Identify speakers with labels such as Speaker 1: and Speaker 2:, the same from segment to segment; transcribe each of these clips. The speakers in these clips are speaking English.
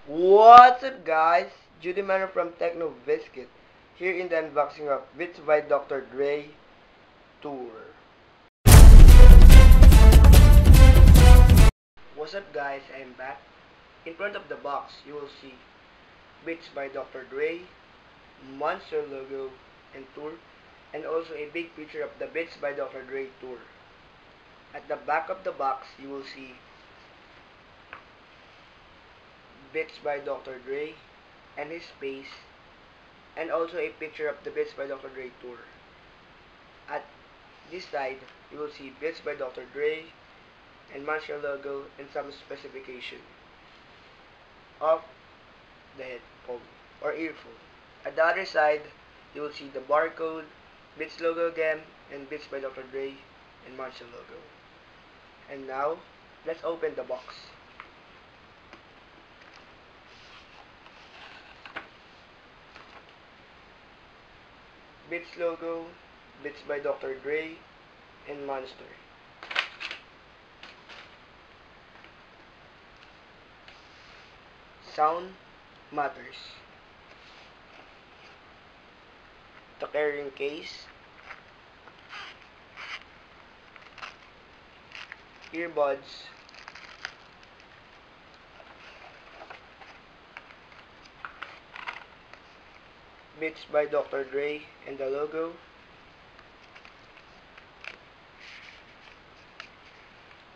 Speaker 1: What's up guys? Judy Manor from Techno Biscuit here in the unboxing of Beats by Dr. Dre Tour. What's up guys? I'm back. In front of the box you will see Beats by Dr. Dre, Monster logo and tour, and also a big picture of the Beats by Dr. Dre Tour. At the back of the box you will see Beats by Dr. Dre and his face, and also a picture of the Beats by Dr. Dre Tour. At this side, you will see Beats by Dr. Dre and Monster logo and some specification of the headphone or earphone. At the other side, you will see the barcode, Beats logo again, and Beats by Dr. Dre and Monster logo. And now, let's open the box. Beats logo, Beats by Dr. Dre, and Monster. Sound matters. The carrying case, earbuds, Beats by Dr. Dre and the logo,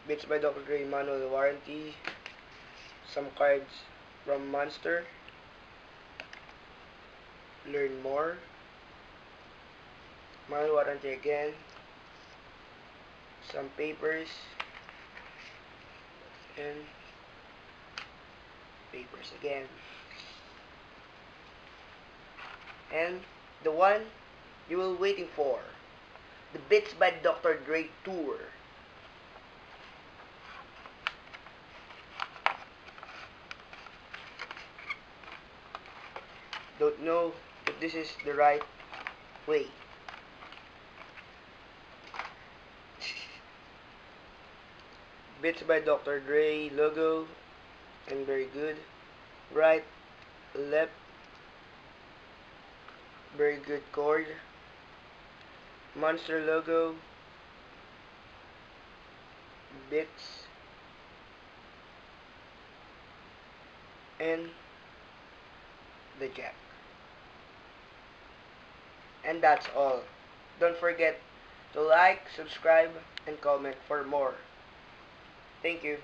Speaker 1: Beats by Dr. Dre manual warranty, some cards from Monster, learn more, manual warranty again, some papers, and papers again. And the one you were waiting for, the Beats by Dr. Dre Tour. Don't know if this is the right way. Beats by Dr. Dre logo, and very good. Right, left, very good chord. Monster logo, Beats, and the jack. And that's all. Don't forget to like, subscribe, and comment for more. Thank you.